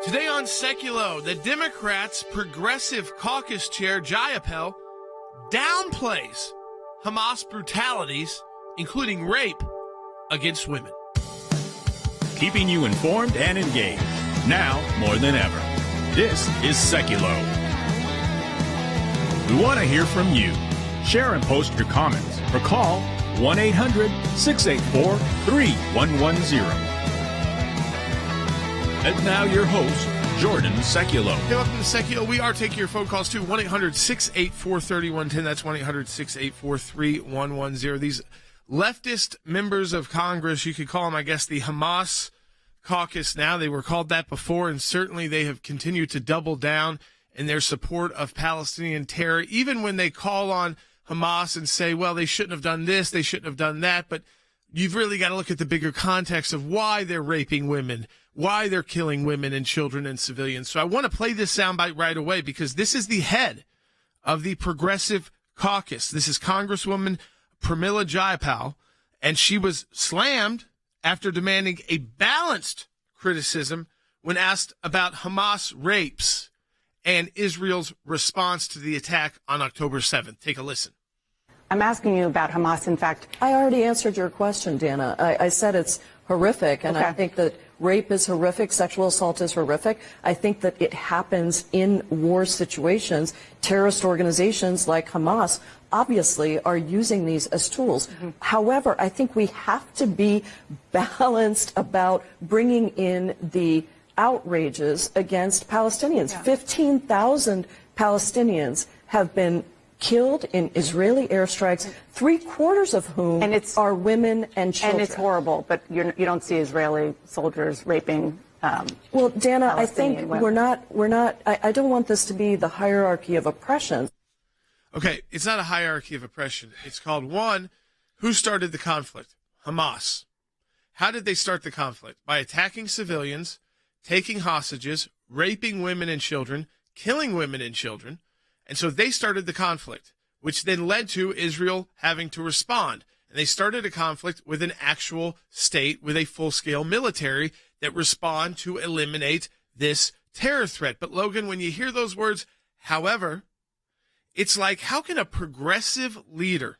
Today on Sekulow, the Democrats' Progressive Caucus Chair Jayapal downplays Hamas brutalities, including rape against women. Keeping you informed and engaged, now more than ever. This is Sekulow. We want to hear from you. Share and post your comments or call 1-800-684-3110. And now your host, Jordan Sekulow. Hey, welcome to Sekulow. We are taking your phone calls too. 1-800-684-3110. That's 1-800-684-3110. These leftist members of Congress, you could call them, I guess, the Hamas caucus now. They were called that before, and certainly they have continued to double down in their support of Palestinian terror, even when they call on Hamas and say, well, they shouldn't have done this, they shouldn't have done that. But you've really got to look at the bigger context of why they're raping women, why they're killing women and children and civilians. So I want to play this soundbite right away because this is the head of the Progressive Caucus. This is Congresswoman Pramila Jayapal, and she was slammed after demanding a balanced criticism when asked about Hamas rapes and Israel's response to the attack on October 7th. Take a listen. I'm asking you about Hamas. In fact, I already answered your question, Dana. I said it's horrific, and I think that rape is horrific, sexual assault is horrific. I think that it happens in war situations. Terrorist organizations like Hamas obviously are using these as tools. Mm-hmm. However, I think we have to be balanced about bringing in the outrages against Palestinians. Yeah. 15,000 Palestinians have been killed in Israeli airstrikes, 3/4 of whom are women and children. And it's horrible, but you don't see Israeli soldiers raping. Well, Dana, I think we're not. I don't want this to be the hierarchy of oppression. Okay, it's not a hierarchy of oppression. It's called one. Who started the conflict? Hamas. How did they start the conflict? By attacking civilians, taking hostages, raping women and children, killing women and children. And so they started the conflict, which then led to Israel having to respond. And they started a conflict with an actual state, with a full-scale military that respond to eliminate this terror threat. But Logan, when you hear those words, however, it's like, how can a progressive leader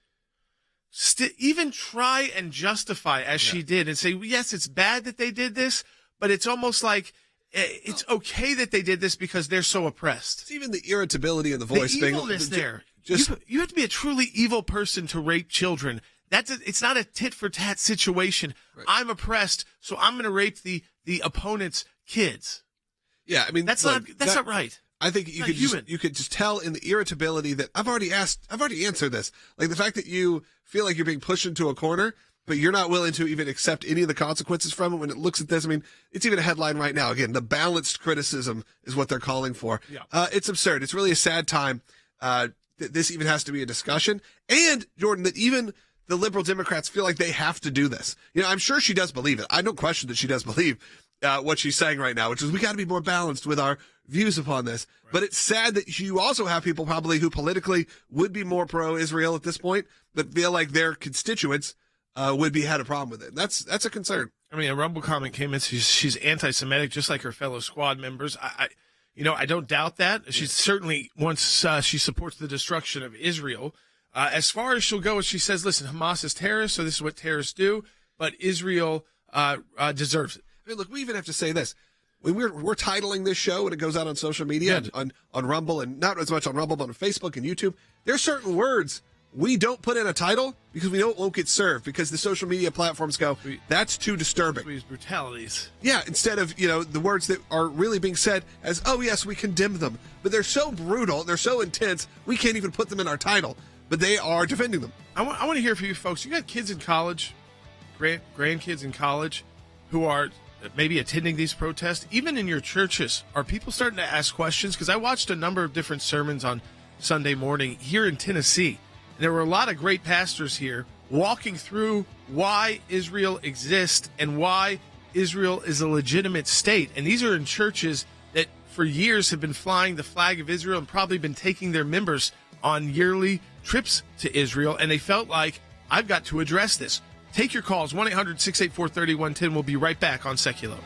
even try and justify, as she did, and say, yes, it's bad that they did this, but it's almost like it's okay that they did this because they're so oppressed. It's even the irritability in the voice thing. The evilness there. You have to be a truly evil person to rape children. It's not a tit-for-tat situation. Right. I'm oppressed, so I'm going to rape the opponent's kids. Yeah, I mean that's not right. I think you could just tell in the irritability that I've already answered this. Like the fact that you feel like you're being pushed into a corner, but you're not willing to even accept any of the consequences from it when it looks at this. I mean, it's even a headline right now. Again, the balanced criticism is what they're calling for. Yeah. It's absurd. It's really a sad time that this even has to be a discussion. And, Jordan, that even the liberal Democrats feel like they have to do this. You know, I'm sure she does believe it. I don't question that she does believe what she's saying right now, which is we got to be more balanced with our views upon this. Right. But it's sad that you also have people probably who politically would be more pro-Israel at this point, but feel like their constituents had a problem with it. That's a concern. I mean, a Rumble comment came in. She's anti-Semitic, just like her fellow squad members. I don't doubt that. She certainly wants. She supports the destruction of Israel. As far as she'll go, she says, "Listen, Hamas is terrorists, so this is what terrorists do. But Israel deserves it." I mean, look, we even have to say this. When we're titling this show and it goes out on social media, on Rumble, and not as much on Rumble, but on Facebook and YouTube, there are certain words we don't put in a title because we know it won't get served because the social media platforms go, that's too disturbing. These brutalities. Yeah, instead of, the words that are really being said as, oh, yes, we condemn them. But they're so brutal, they're so intense, we can't even put them in our title. But they are defending them. I want to hear from you folks. You got kids in college, grandkids in college who are maybe attending these protests. Even in your churches, are people starting to ask questions? Because I watched a number of different sermons on Sunday morning here in Tennessee. There were a lot of great pastors here walking through why Israel exists and why Israel is a legitimate state. And these are in churches that for years have been flying the flag of Israel and probably been taking their members on yearly trips to Israel. And they felt like, I've got to address this. Take your calls, 1-800-684-3110. We'll be right back on Sekulow.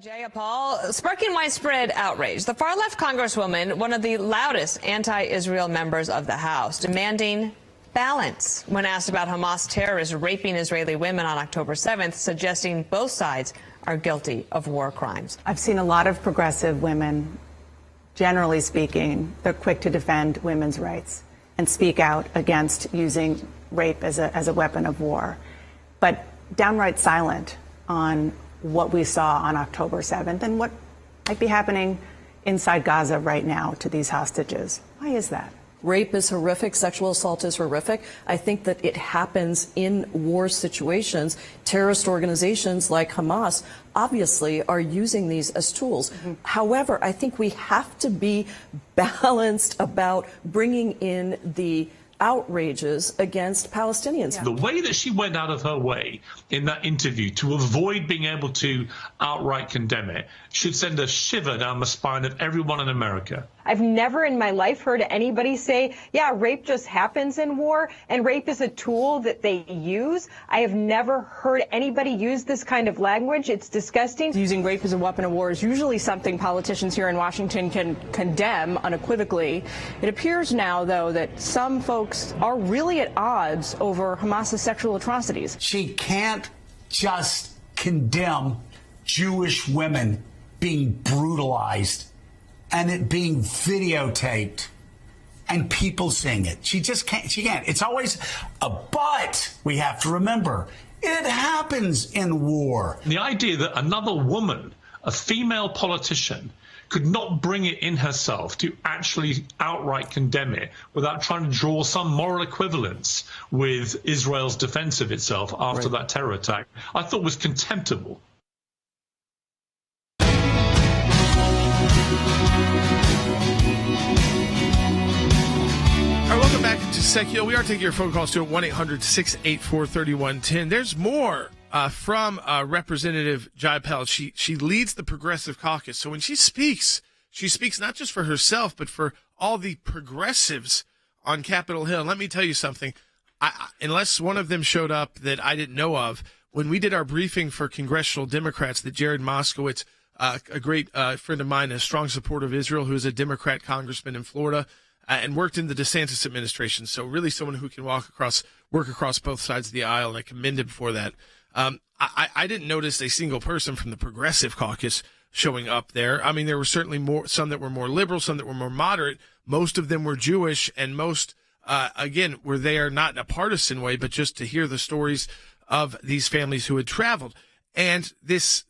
Jay? Jayapal, sparking widespread outrage. The far-left congresswoman, one of the loudest anti-Israel members of the House, demanding balance when asked about Hamas terrorists raping Israeli women on October 7th, suggesting both sides are guilty of war crimes. I've seen a lot of progressive women, generally speaking, they're quick to defend women's rights and speak out against using rape as a weapon of war, but downright silent on what we saw on October 7th and what might be happening inside Gaza right now to these hostages. Why is that? Rape is horrific. Sexual assault is horrific. I think that it happens in war situations. Terrorist organizations like Hamas obviously are using these as tools. However, I think we have to be balanced about bringing in the outrages against Palestinians. The way that she went out of her way in that interview to avoid being able to outright condemn it should send a shiver down the spine of everyone in America. I've never in my life heard anybody say, yeah, rape just happens in war and rape is a tool that they use. I have never heard anybody use this kind of language. It's disgusting. Using rape as a weapon of war is usually something politicians here in Washington can condemn unequivocally. It appears now, though, that some folks are really at odds over Hamas's sexual atrocities. She can't just condemn Jewish women being brutalized and it being videotaped and people seeing it. She just can't. She can't. It's always a but. We have to remember, it happens in war. The idea that another woman, a female politician, could not bring it in herself to actually outright condemn it without trying to draw some moral equivalence with Israel's defense of itself after that terror attack, I thought was contemptible. All right, welcome back to Sekulow. We are taking your phone calls to 1-800-684-3110. There's more from Representative Jayapal. She leads the Progressive Caucus. So when she speaks not just for herself, but for all the progressives on Capitol Hill. And let me tell you something. Unless one of them showed up that I didn't know of, when we did our briefing for congressional Democrats, that Jared Moskowitz, a great friend of mine, a strong supporter of Israel, who is a Democrat congressman in Florida, and worked in the DeSantis administration. So really someone who can work across both sides of the aisle, and I commend him for that. I didn't notice a single person from the Progressive Caucus showing up there. I mean, there were certainly some that were more liberal, some that were more moderate. Most of them were Jewish, and most, again, were there not in a partisan way, but just to hear the stories of these families who had traveled. And this,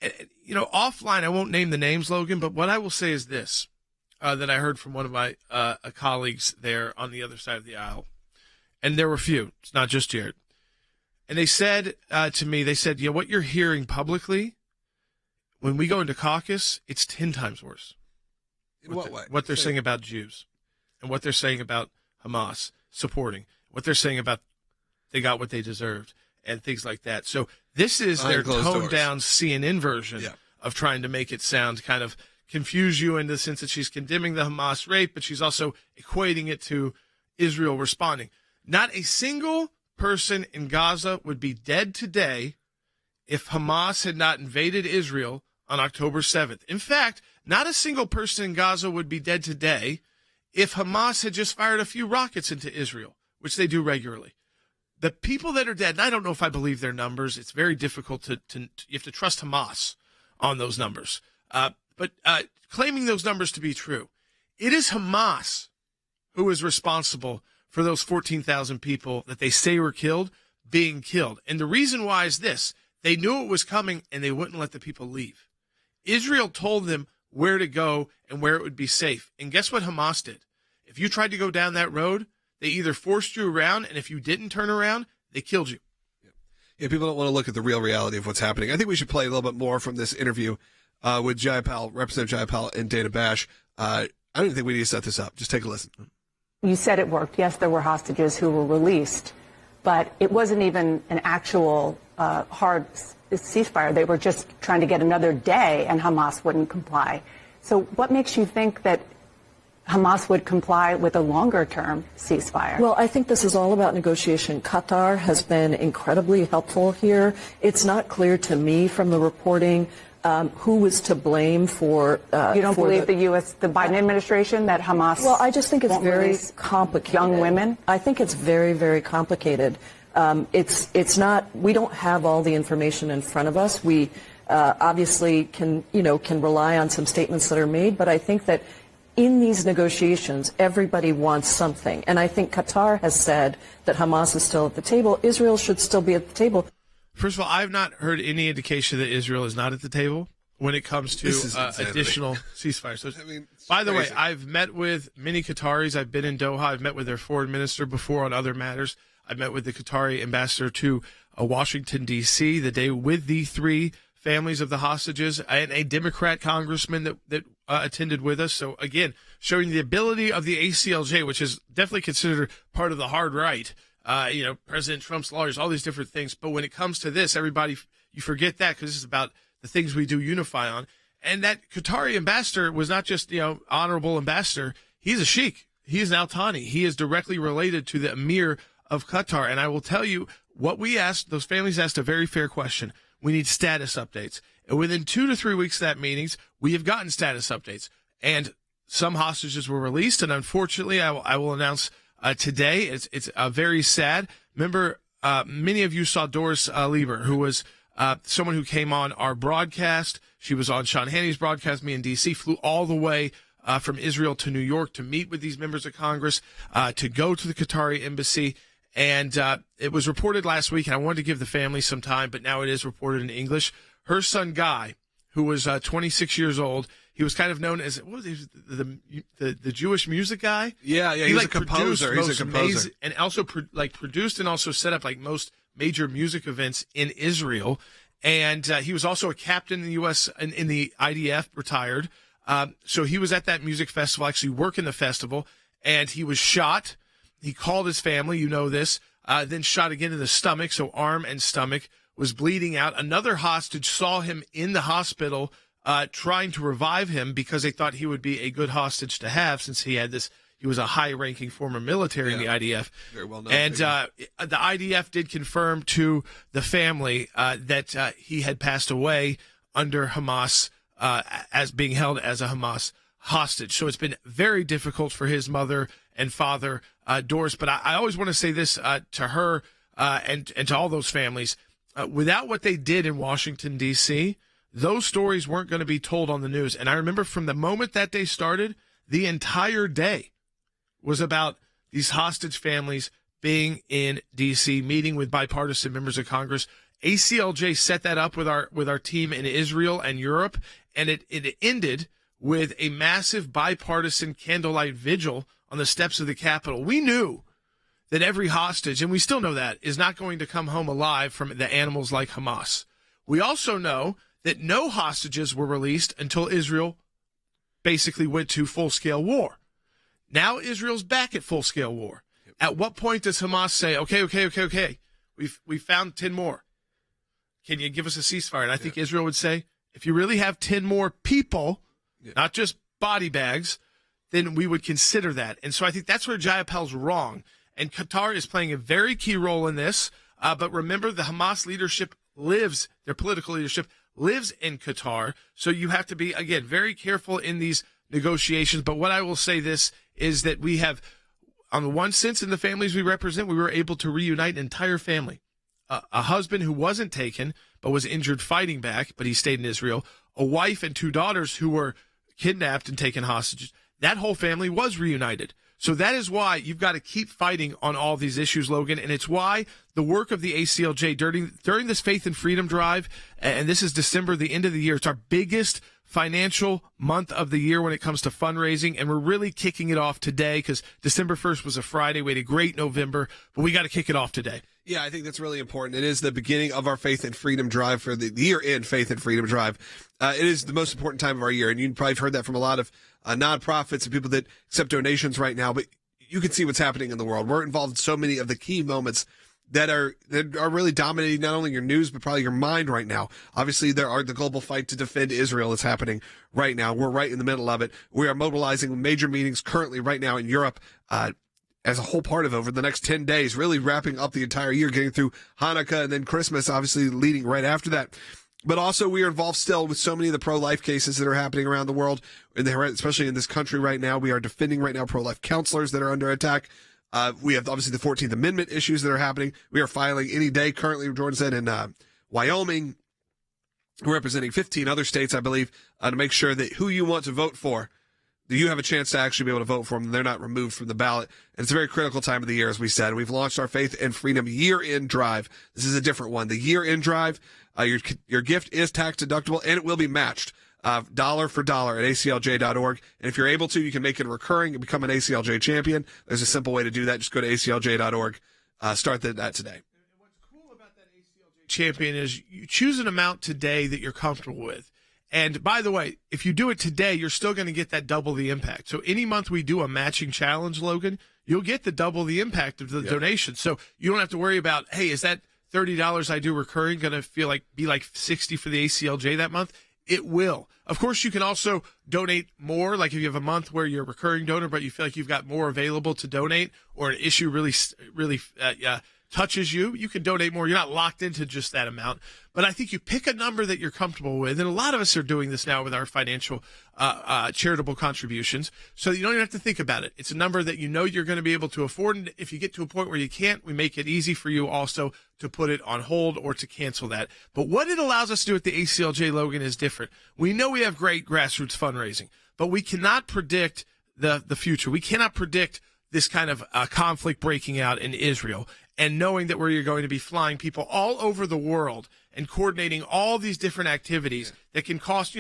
offline, I won't name the names, Logan, but what I will say is this. That I heard from one of my colleagues there on the other side of the aisle. And there were few. It's not just Jared. And they said to me, what you're hearing publicly, when we go into caucus, it's 10 times worse. In what way? What they're saying about Jews and what they're saying about Hamas supporting, what they're saying about they got what they deserved and things like that. So this is their toned-down CNN version of trying to make it sound kind of confuse you in the sense that she's condemning the Hamas rape, but she's also equating it to Israel responding. Not a single person in Gaza would be dead today if Hamas had not invaded Israel on October 7th. In fact, not a single person in Gaza would be dead today if Hamas had just fired a few rockets into Israel, which they do regularly. The people that are dead, and I don't know if I believe their numbers. It's very difficult to you have to trust Hamas on those numbers. But claiming those numbers to be true, it is Hamas who is responsible for those 14,000 people that they say were killed being killed. And the reason why is this. They knew it was coming, and they wouldn't let the people leave. Israel told them where to go and where it would be safe. And guess what Hamas did? If you tried to go down that road, they either forced you around, and if you didn't turn around, they killed you. Yeah, people don't want to look at the real reality of what's happening. I think we should play a little bit more from this interview with Jayapal, Representative Jayapal, and Dana Bash. I don't even think we need to set this up. Just take a listen. You said it worked. Yes, there were hostages who were released, but it wasn't even an actual hard ceasefire. They were just trying to get another day, and Hamas wouldn't comply. So what makes you think that Hamas would comply with a longer-term ceasefire. Well, I think this is all about negotiation. Qatar has been incredibly helpful here. It's not clear to me from the reporting who was to blame for. You don't believe the Biden administration, that Hamas? Well, I just think it's very complicated. Young women? I think it's very, very complicated. It's not. We don't have all the information in front of us. We obviously can rely on some statements that are made, but I think that in these negotiations, everybody wants something. And I think Qatar has said that Hamas is still at the table. Israel should still be at the table. First of all, I've not heard any indication that Israel is not at the table when it comes to additional ceasefire. So, by the way, I've met with many Qataris. I've been in Doha. I've met with their foreign minister before on other matters. I've met with the Qatari ambassador to Washington, D.C. the day with the three families of the hostages and a Democrat congressman that attended with us. So, again, showing the ability of the ACLJ, which is definitely considered part of the hard right, President Trump's lawyers, all these different things. But when it comes to this, everybody, you forget that because this is about the things we do unify on. And that Qatari ambassador was not just, honorable ambassador. He's a sheikh. He is an Al-Thani. He is directly related to the emir of Qatar. And I will tell you what we asked, those families asked a very fair question. We need status updates. And within 2 to 3 weeks of that meetings, we have gotten status updates. And some hostages were released. And unfortunately, I will announce today, it's very sad. Remember, many of you saw Doris Lieber, who was someone who came on our broadcast. She was on Sean Hannity's broadcast, me in D.C., flew all the way from Israel to New York to meet with these members of Congress, to go to the Qatari embassy. And it was reported last week, and I wanted to give the family some time, but now it is reported in English. Her son, Guy, who was 26 years old, he was kind of known as, what was he, the Jewish music guy? Yeah, he's a composer. He's a composer. And also produced and also set up most major music events in Israel. And he was also a captain in the U.S. in the IDF, retired. So he was at that music festival, actually working the festival, and he was shot. He called his family, you know this, then shot again in the stomach, so arm and stomach, was bleeding out. Another hostage saw him in the hospital trying to revive him because they thought he would be a good hostage to have since he was a high-ranking former military in the IDF. Very well known. And the IDF did confirm to the family that he had passed away under Hamas as being held as a Hamas hostage. So it's been very difficult for his mother and father, Doris. But I always want to say this to her and to all those families. Without what they did in Washington, D.C., those stories weren't going to be told on the news. And I remember from the moment that day started, the entire day was about these hostage families being in D.C., meeting with bipartisan members of Congress. ACLJ set that up with our team in Israel and Europe, and it ended with a massive bipartisan candlelight vigil on the steps of the Capitol. We knew that every hostage, and we still know that, is not going to come home alive from the animals like Hamas. We also know that no hostages were released until Israel basically went to full-scale war. Now Israel's back at full-scale war. At what point does Hamas say, okay, we found 10 more. Can you give us a ceasefire? And I think Israel would say, if you really have 10 more people, not just body bags, then we would consider that. And so I think that's where Jayapal's wrong. And Qatar is playing a very key role in this. But remember, the Hamas leadership their political leadership lives in Qatar. So you have to be, again, very careful in these negotiations. But what I will say this is that we have, on the one sense, in the families we represent, we were able to reunite an entire family. A husband who wasn't taken but was injured fighting back, but he stayed in Israel. A wife and 2 daughters who were kidnapped and taken hostages. That whole family was reunited. So that is why you've got to keep fighting on all these issues, Logan, and it's why the work of the ACLJ during this Faith and Freedom Drive, and this is December, the end of the year, it's our biggest financial month of the year when it comes to fundraising, and we're really kicking it off today because December 1st was a Friday. We had a great November, but we got to kick it off today. Yeah, I think that's really important. It is the beginning of our Faith and Freedom Drive for the year-end Faith and Freedom Drive. It is the most important time of our year, and you've probably heard that from a lot of nonprofits and people that accept donations right now, but you can see what's happening in the world. We're involved in so many of the key moments that are really dominating not only your news, but probably your mind right now. Obviously, there are the global fight to defend Israel that's happening right now. We're right in the middle of it. We are mobilizing major meetings currently right now in Europe, as a whole part of over the next 10 days, really wrapping up the entire year, getting through Hanukkah and then Christmas, obviously leading right after that. But also we are involved still with so many of the pro-life cases that are happening around the world, especially in this country right now. We are defending right now pro-life counselors that are under attack. We have obviously the 14th Amendment issues that are happening. We are filing any day currently, Jordan said, in Wyoming. We're representing 15 other states, I believe, to make sure that who you want to vote for, that you have a chance to actually be able to vote for them. They're not removed from the ballot. And it's a very critical time of the year, as we said. We've launched our Faith and Freedom Year-End Drive. This is a different one. The Year-End Drive, your gift is tax deductible, and it will be matched dollar for dollar at ACLJ.org. And if you're able to, you can make it recurring and become an ACLJ champion. There's a simple way to do that. Just go to ACLJ.org. Start that today. What's cool about that ACLJ champion is you choose an amount today that you're comfortable with. And by the way, if you do it today, you're still going to get that double the impact. So any month we do a matching challenge, Logan, you'll get the double the impact of the donation. So you don't have to worry about, hey, is that $30 I do recurring going to be like 60 for the ACLJ that month? It will. Of course, you can also donate more. Like if you have a month where you're a recurring donor, but you feel like you've got more available to donate, or an issue really touches you, you can donate more. You're not locked into just that amount. But I think you pick a number that you're comfortable with, and a lot of us are doing this now with our financial charitable contributions, so you don't even have to think about it. It's a number that you know you're going to be able to afford, and if you get to a point where you can't, we make it easy for you also to put it on hold or to cancel that. But what it allows us to do at the ACLJ, Logan, is different. We know we have great grassroots fundraising, but we cannot predict the future. We cannot predict this kind of conflict breaking out in Israel, and knowing that we're going to be flying people all over the world and coordinating all these different activities that can cost,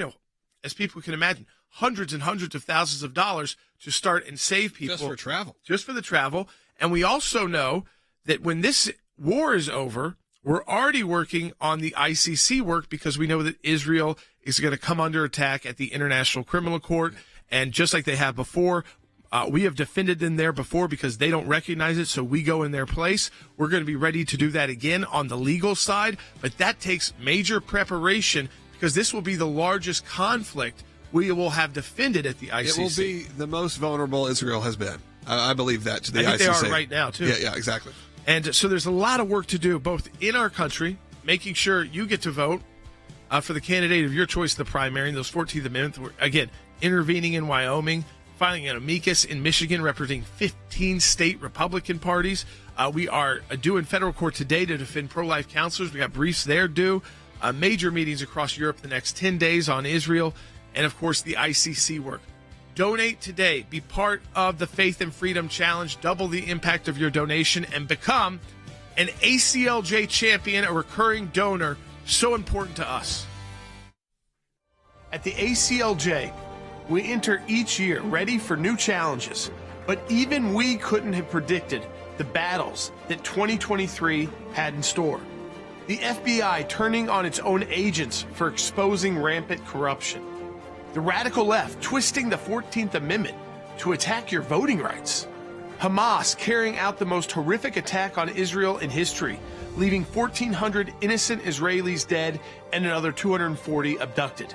as people can imagine, hundreds and hundreds of thousands of dollars to start and save people. Just for travel. Just for the travel. And we also know that when this war is over, we're already working on the ICC work, because we know that Israel is going to come under attack at the International Criminal Court. And just like they have before, we have defended them there before because they don't recognize it, so we go in their place. We're going to be ready to do that again on the legal side, but that takes major preparation, because this will be the largest conflict we will have defended at the ICC. It will be the most vulnerable Israel has been. I believe that to the ICC. I think they are right now, too. Yeah, exactly. And so there's a lot of work to do, both in our country, making sure you get to vote for the candidate of your choice, the primary, and those 14th Amendment. We're, again, intervening in Wyoming, filing an amicus in Michigan representing 15 state Republican parties. We are due in federal court today to defend pro-life counselors. We got briefs there due. Major meetings across Europe the next 10 days on Israel. And, of course, the ICC work. Donate today. Be part of the Faith and Freedom Challenge. Double the impact of your donation and become an ACLJ champion, a recurring donor. So important to us. At the ACLJ, we enter each year ready for new challenges, but even we couldn't have predicted the battles that 2023 had in store. The FBI turning on its own agents for exposing rampant corruption. The radical left twisting the 14th Amendment to attack your voting rights. Hamas carrying out the most horrific attack on Israel in history, leaving 1,400 innocent Israelis dead and another 240 abducted.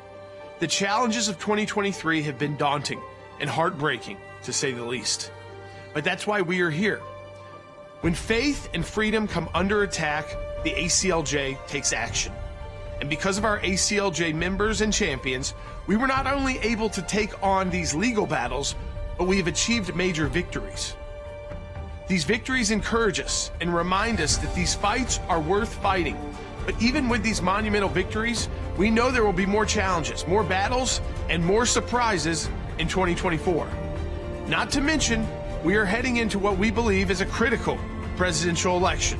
The challenges of 2023 have been daunting and heartbreaking, to say the least. But that's why we are here. When faith and freedom come under attack, the ACLJ takes action. And because of our ACLJ members and champions, we were not only able to take on these legal battles, but we have achieved major victories. These victories encourage us and remind us that these fights are worth fighting. But even with these monumental victories, we know there will be more challenges, more battles, and more surprises in 2024. Not to mention, we are heading into what we believe is a critical presidential election.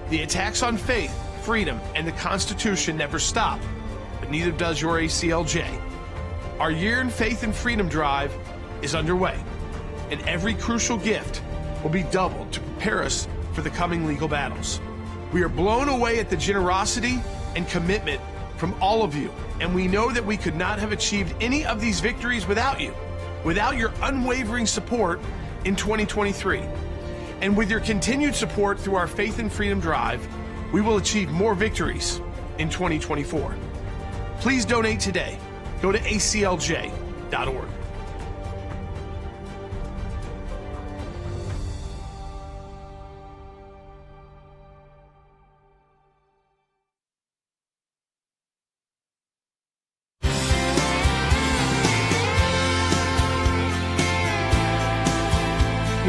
The attacks on faith, freedom, and the Constitution never stop, but neither does your ACLJ. Our Year in Faith and Freedom Drive is underway, and every crucial gift will be doubled to prepare us for the coming legal battles. We are blown away at the generosity and commitment from all of you, and we know that we could not have achieved any of these victories without you, without your unwavering support in 2023. And with your continued support through our Faith and Freedom Drive, we will achieve more victories in 2024. Please donate today. Go to aclj.org.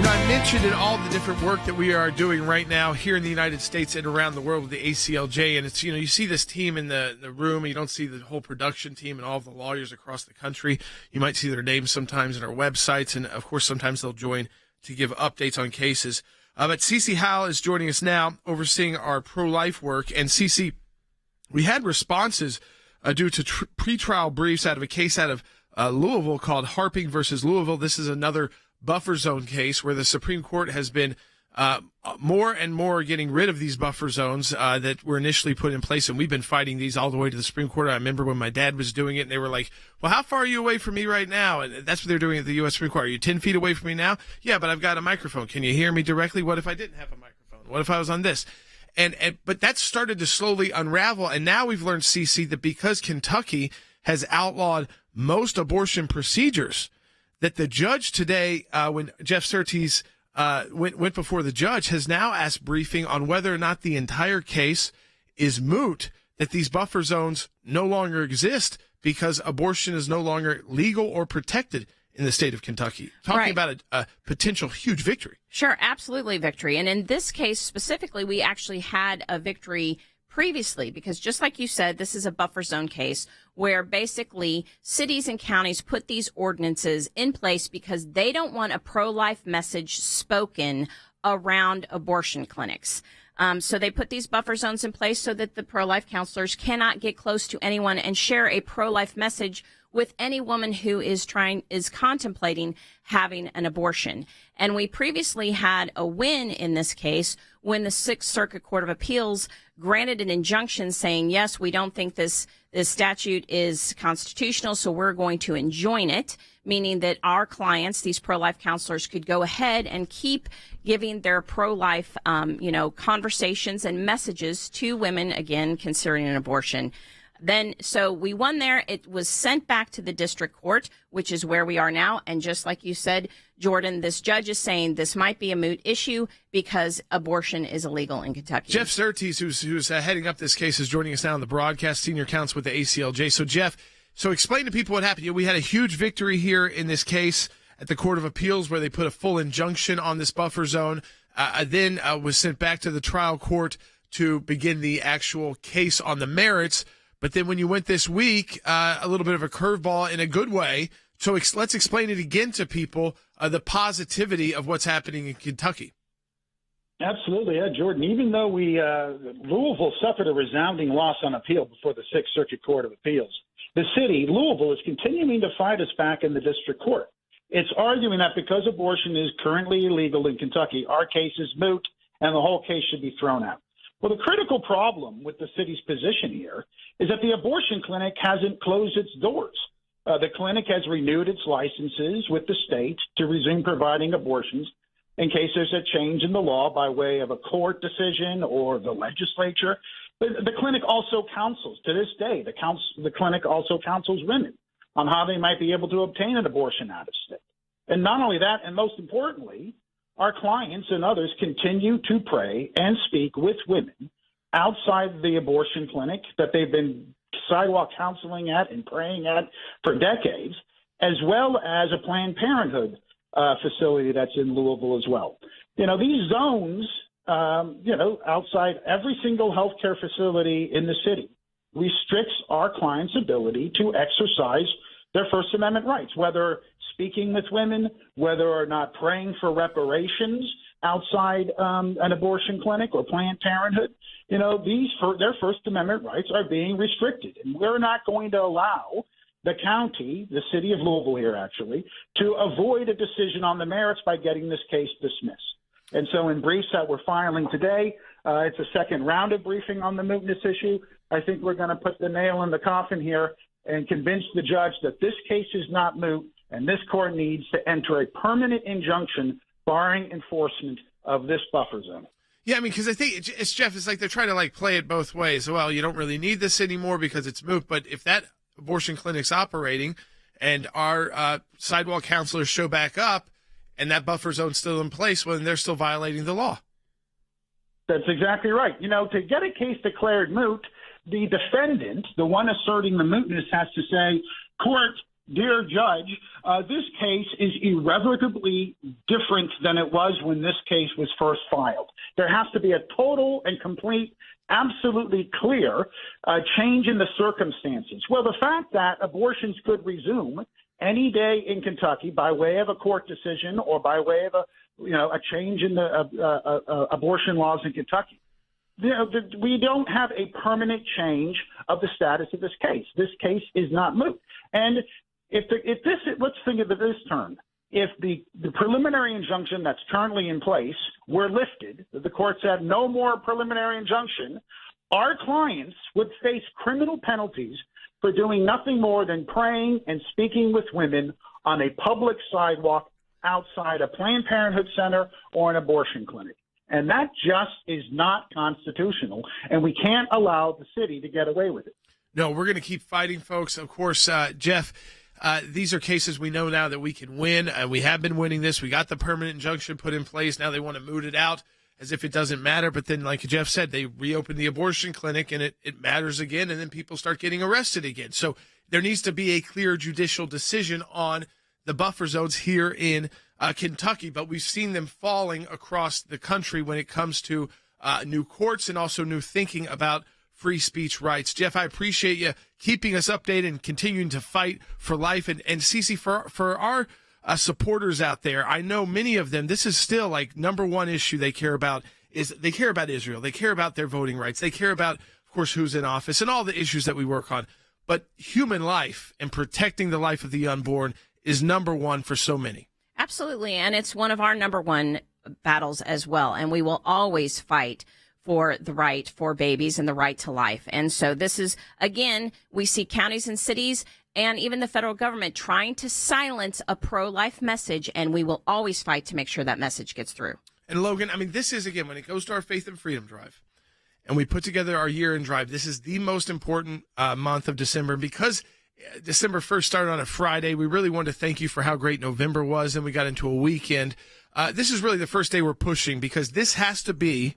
I mentioned in all the different work that we are doing right now here in the United States and around the world with the ACLJ, and it's, you see this team in the room, and you don't see the whole production team and all of the lawyers across the country. You might see their names sometimes in our websites, and of course sometimes they'll join to give updates on cases. But Cece Howell is joining us now, overseeing our pro-life work. And Cece, we had responses due to pretrial briefs out of a case out of Louisville called Harping versus Louisville. This is another buffer zone case where the Supreme Court has been more and more getting rid of these buffer zones that were initially put in place, and we've been fighting these all the way to the Supreme Court. I remember when my dad was doing it, and they were like, well, how far are you away from me right now? And that's what they're doing at the U.S. Supreme Court. Are you 10 feet away from me now? Yeah, but I've got a microphone. Can you hear me directly? What if I didn't have a microphone? What if I was on this? But that started to slowly unravel, and now we've learned, CC, that because Kentucky has outlawed most abortion procedures, that the judge today, when Jeff Surtees went before the judge, has now asked briefing on whether or not the entire case is moot, that these buffer zones no longer exist because abortion is no longer legal or protected in the state of Kentucky. Talking about a potential huge victory. Sure, absolutely victory. And in this case specifically, we actually had a victory previously, because just like you said, this is a buffer zone case where basically cities and counties put these ordinances in place because they don't want a pro-life message spoken around abortion clinics. So they put these buffer zones in place so that the pro-life counselors cannot get close to anyone and share a pro-life message with any woman who is contemplating having an abortion. And we previously had a win in this case when the Sixth Circuit Court of Appeals granted an injunction saying, yes, we don't think this statute is constitutional, so we're going to enjoin it, meaning that our clients, these pro-life counselors, could go ahead and keep giving their pro-life, conversations and messages to women, again, considering an abortion. So we won there. It was sent back to the district court, which is where we are now. And just like you said, Jordan, this judge is saying this might be a moot issue because abortion is illegal in Kentucky. Jeff Surtees, who's heading up this case, is joining us now on the broadcast, Senior Counsel with the ACLJ. So, Jeff, explain to people what happened. We had a huge victory here in this case at the Court of Appeals where they put a full injunction on this buffer zone, then was sent back to the trial court to begin the actual case on the merits. But then when you went this week, a little bit of a curveball in a good way. So let's explain it again to people, the positivity of what's happening in Kentucky. Absolutely, Jordan. Even though Louisville suffered a resounding loss on appeal before the Sixth Circuit Court of Appeals, the city, Louisville, is continuing to fight us back in the district court. It's arguing that because abortion is currently illegal in Kentucky, our case is moot and the whole case should be thrown out. Well, the critical problem with the city's position here is that the abortion clinic hasn't closed its doors. The clinic has renewed its licenses with the state to resume providing abortions in case there's a change in the law by way of a court decision or the legislature. The clinic also counsels, to this day, the clinic also counsels women on how they might be able to obtain an abortion out of state. And not only that, and most importantly, our clients and others continue to pray and speak with women outside the abortion clinic that they've been sidewalk counseling at and praying at for decades, as well as a Planned Parenthood facility that's in Louisville as well. These zones, outside every single healthcare facility in the city restricts our clients' ability to exercise their First Amendment rights, whether speaking with women, whether or not praying for reparations outside an abortion clinic or Planned Parenthood. Their First Amendment rights are being restricted. And we're not going to allow the county, the city of Louisville here actually, to avoid a decision on the merits by getting this case dismissed. And so in briefs that we're filing today, it's a second round of briefing on the mootness issue. I think we're going to put the nail in the coffin here and convince the judge that this case is not moot and this court needs to enter a permanent injunction barring enforcement of this buffer zone. Yeah, I mean, because I think it's Jeff. It's like they're trying to like play it both ways. Well, you don't really need this anymore because it's moot. But if that abortion clinic's operating and our sidewalk counselors show back up and that buffer zone's still in place, well, then they're still violating the law. That's exactly right. You know, to get a case declared moot, the defendant, the one asserting the mootness, has to say, court, dear judge, this case is irrevocably different than it was when this case was first filed. There has to be a total and complete, absolutely clear change in the circumstances. Well, the fact that abortions could resume any day in Kentucky by way of a court decision or by way of a change in the abortion laws in Kentucky, we don't have a permanent change of the status of this case. This case is not moot. And let's think of this term. If the preliminary injunction that's currently in place were lifted, the court said no more preliminary injunction, our clients would face criminal penalties for doing nothing more than praying and speaking with women on a public sidewalk outside a Planned Parenthood center or an abortion clinic. And that just is not constitutional, and we can't allow the city to get away with it. No, we're going to keep fighting, folks. Of course, Jeff, these are cases we know now that we can win. We have been winning this. We got the permanent injunction put in place. Now they want to moot it out as if it doesn't matter. But then, like Jeff said, they reopen the abortion clinic, and it matters again, and then people start getting arrested again. So there needs to be a clear judicial decision on the buffer zones here in Kentucky, but we've seen them falling across the country when it comes to new courts and also new thinking about free speech rights. Jeff, I appreciate you keeping us updated and continuing to fight for life. And Cece, for our supporters out there, I know many of them, this is still like number one issue they care about is they care about Israel. They care about their voting rights. They care about, of course, who's in office and all the issues that we work on. But human life and protecting the life of the unborn is number one for so many. Absolutely. And it's one of our number one battles as well. And we will always fight for the right for babies and the right to life. And so this is, again, we see counties and cities and even the federal government trying to silence a pro-life message. And we will always fight to make sure that message gets through. And Logan, I mean, this is, again, when it goes to our Faith and Freedom Drive and we put together our year-end drive, this is the most important month of December. Because December 1st started on a Friday, we really wanted to thank you for how great November was, and we got into a weekend. This is really the first day we're pushing because this has to be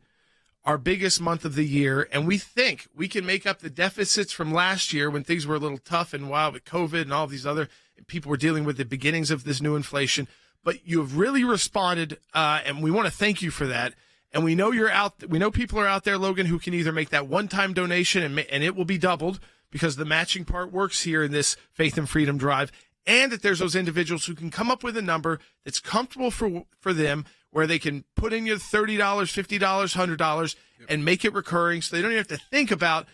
our biggest month of the year, and we think we can make up the deficits from last year when things were a little tough and wild with COVID and all these other people were dealing with the beginnings of this new inflation. But you have really responded, and we want to thank you for that. And we know you're out. We know people are out there, Logan, who can either make that one-time donation and it will be doubled because the matching part works here in this Faith and Freedom Drive, and that there's those individuals who can come up with a number that's comfortable for them, where they can put in your $30, $50, $100 and make it recurring, so they don't even have to think about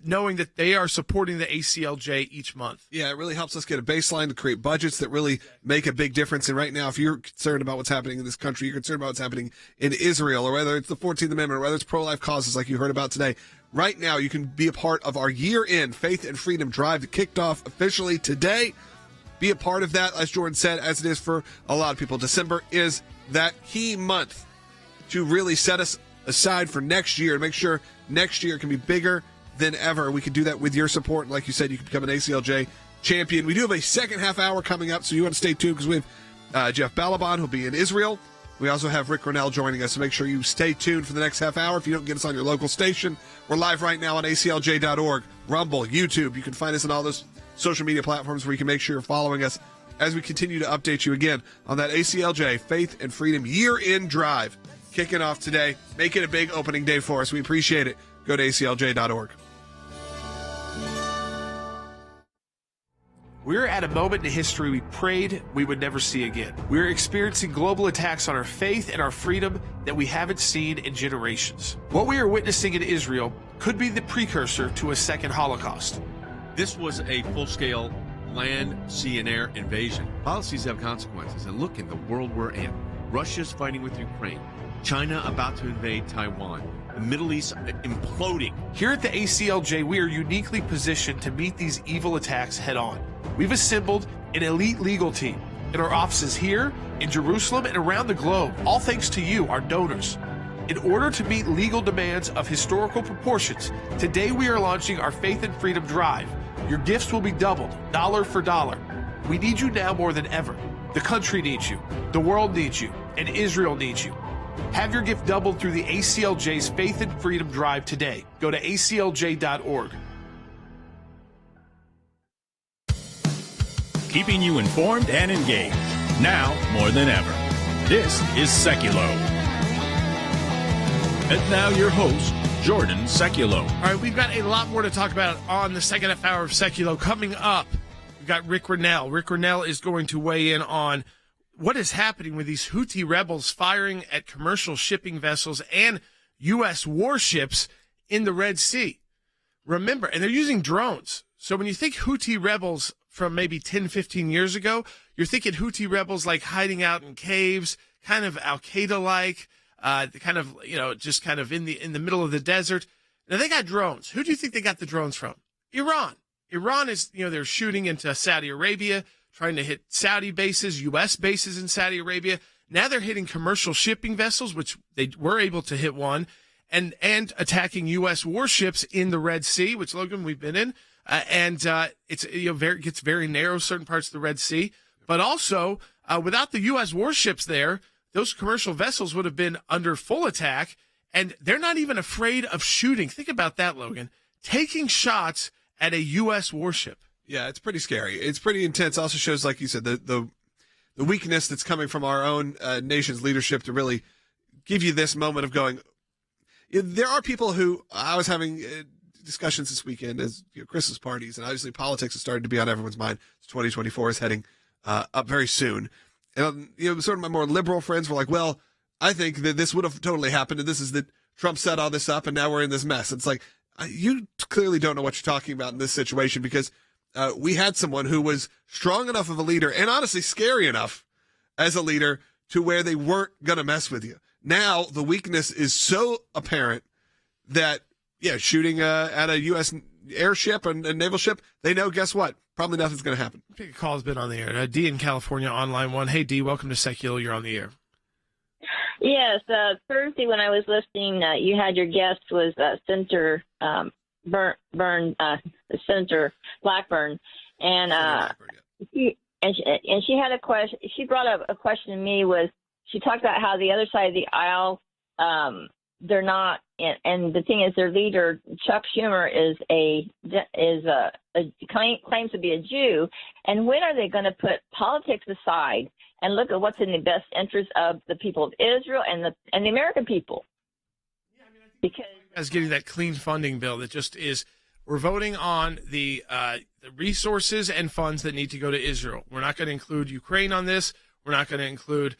knowing that they are supporting the ACLJ each month. Yeah, it really helps us get a baseline to create budgets that really make a big difference. And right now, if you're concerned about what's happening in this country, you're concerned about what's happening in Israel, or whether it's the 14th Amendment, or whether it's pro-life causes like you heard about today, right now you can be a part of our year-end Faith and Freedom Drive that kicked off officially today. Be a part of that, as Jordan said, as it is for a lot of people. December is that key month to really set us aside for next year and make sure next year can be bigger than ever. We can do that with your support. Like you said, you can become an ACLJ champion. We do have a second half hour coming up, so you want to stay tuned because we have Jeff Ballabon, who'll be in Israel. We also have Rick Ronell joining us, so make sure you stay tuned for the next half hour. If you don't get us on your local station, we're live right now on ACLJ.org, Rumble, YouTube. You can find us on all those social media platforms where you can make sure you're following us as we continue to update you again on that ACLJ Faith and Freedom Year-End Drive kicking off today. Make it a big opening day for us. We appreciate it. Go to ACLJ.org. We're at a moment in history we prayed we would never see again. We're experiencing global attacks on our faith and our freedom that we haven't seen in generations. What we are witnessing in Israel could be the precursor to a second Holocaust. This was a full-scale land, sea, and air invasion. Policies have consequences, and look in the world we're in. Russia's fighting with Ukraine. China about to invade Taiwan. The Middle East imploding. Here at the ACLJ, we are uniquely positioned to meet these evil attacks head on. We've assembled an elite legal team in our offices here, in Jerusalem, and around the globe, all thanks to you, our donors. In order to meet legal demands of historical proportions, today we are launching our Faith and Freedom Drive. Your gifts will be doubled, dollar for dollar. We need you now more than ever. The country needs you, the world needs you, and Israel needs you. Have your gift doubled through the ACLJ's Faith and Freedom Drive today. Go to aclj.org. Keeping you informed and engaged. Now more than ever. This is Sekulow. And now your host, Jordan Sekulow. All right, we've got a lot more to talk about on the second half hour of Sekulow. Coming up, we've got Rick Rennell. Rick Rennell is going to weigh in on what is happening with these Houthi rebels firing at commercial shipping vessels and U.S. warships in the Red Sea. Remember, and they're using drones. So when you think Houthi rebels from maybe 10, 15 years ago, you're thinking Houthi rebels like hiding out in caves, kind of Al-Qaeda-like, kind of, just kind of in the middle of the desert. Now, they got drones. Who do you think they got the drones from? Iran. Iran is, they're shooting into Saudi Arabia, trying to hit Saudi bases, U.S. bases in Saudi Arabia. Now they're hitting commercial shipping vessels, which they were able to hit one, and attacking U.S. warships in the Red Sea, which, Logan, we've been in. Gets very narrow, certain parts of the Red Sea. But also, without the U.S. warships there, those commercial vessels would have been under full attack, and they're not even afraid of shooting. Think about that, Logan. Taking shots at a U.S. warship. Yeah, it's pretty scary. It's pretty intense. Also shows, like you said, the weakness that's coming from our own nation's leadership to really give you this moment of going. There are people who I was having discussions this weekend as Christmas parties, and obviously politics has started to be on everyone's mind. 2024 is heading up very soon. And sort of my more liberal friends were like, well, I think that this would have totally happened, and this is that Trump set all this up, and now we're in this mess. It's like, you clearly don't know what you're talking about in this situation, because we had someone who was strong enough of a leader and honestly scary enough as a leader to where they weren't going to mess with you. Now the weakness is so apparent that, shooting at a U.S. airship and a naval ship, they know, guess what? Probably nothing's going to happen. Take a call has been on the air. D in California on line one. Hey, D, welcome to Sekulow. You're on the air. Yes, Thursday when I was listening, you had your guest was Senator Senator Blackburn, and she had a question. She brought up a question to me. She talked about how the other side of the aisle, they're not, and the thing is, their leader Chuck Schumer claims to be a Jew, and when are they going to put politics aside and look at what's in the best interest of the people of Israel and the American people? Because as getting that clean funding bill that just is, we're voting on the resources and funds that need to go to Israel. We're not going to include Ukraine on this. We're not going to include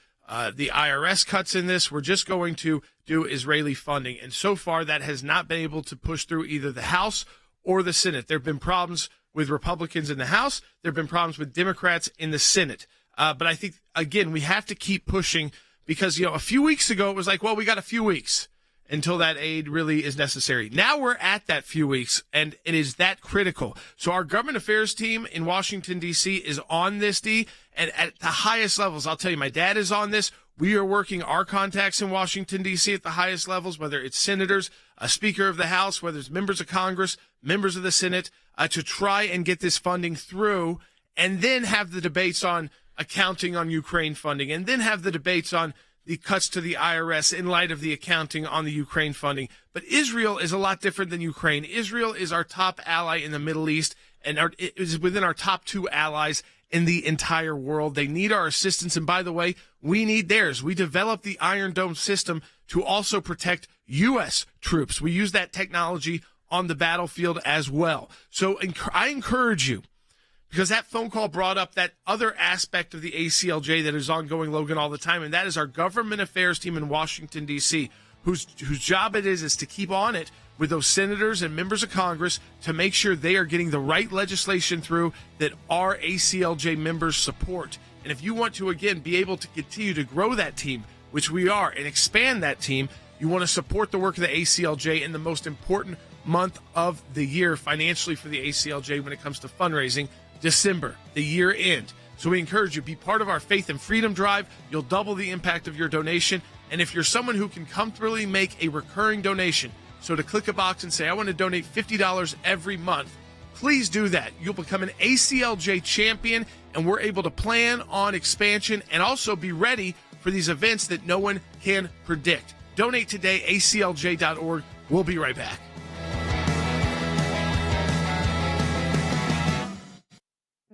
the IRS cuts in this. We're just going to do Israeli funding. And so far, that has not been able to push through either the House or the Senate. There have been problems with Republicans in the House. There have been problems with Democrats in the Senate. But I think, again, we have to keep pushing because, a few weeks ago, it was like, well, we got a few weeks until that aid really is necessary. Now we're at that few weeks, and it is that critical. So our government affairs team in Washington, D.C. is on this, D, and at the highest levels. I'll tell you, my dad is on this. We are working our contacts in Washington, D.C. at the highest levels, whether it's senators, a Speaker of the House, whether it's members of Congress, members of the Senate, to try and get this funding through, and then have the debates on accounting on Ukraine funding, and then have the debates on the cuts to the IRS in light of the accounting on the Ukraine funding. But Israel is a lot different than Ukraine. Israel is our top ally in the Middle East, and it is within our top two allies in the entire world. They need our assistance, and by the way, we need theirs. We developed the Iron Dome system to also protect U.S. troops. We use that technology on the battlefield as well. So I encourage you, because that phone call brought up that other aspect of the ACLJ that is ongoing, Logan, all the time, and that is our government affairs team in Washington, D.C., whose job it is to keep on it with those senators and members of Congress to make sure they are getting the right legislation through that our ACLJ members support. And if you want to, again, be able to continue to grow that team, which we are, and expand that team, you want to support the work of the ACLJ in the most important month of the year financially for the ACLJ when it comes to fundraising, December, the year end. So we encourage you, be part of our Faith and Freedom Drive. You'll double the impact of your donation. And if you're someone who can comfortably make a recurring donation, so to click a box and say, I want to donate $50 every month, please do that. You'll become an ACLJ champion, and we're able to plan on expansion and also be ready for these events that no one can predict. Donate today, aclj.org. We'll be right back.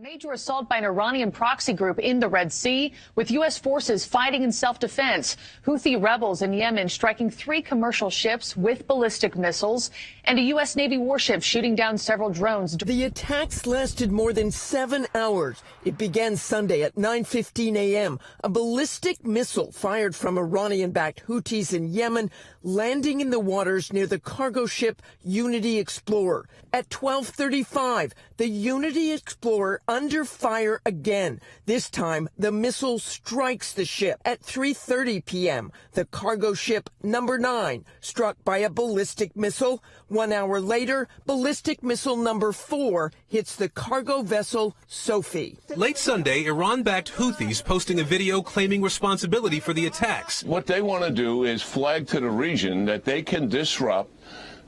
Major assault by an Iranian proxy group in the Red Sea, with U.S. forces fighting in self-defense. Houthi rebels in Yemen striking 3 commercial ships with ballistic missiles, and a U.S. Navy warship shooting down several drones. The attacks lasted more than 7 hours. It began Sunday at 9:15 a.m. A ballistic missile fired from Iranian-backed Houthis in Yemen, landing in the waters near the cargo ship Unity Explorer. At 12:35, the Unity Explorer under fire again. This time, the missile strikes the ship. At 3:30 p.m., the cargo ship number 9 struck by a ballistic missile. 1 hour later, ballistic missile number 4 hits the cargo vessel Sophie. Late Sunday, Iran-backed Houthis posting a video claiming responsibility for the attacks. What they want to do is flag to the region that they can disrupt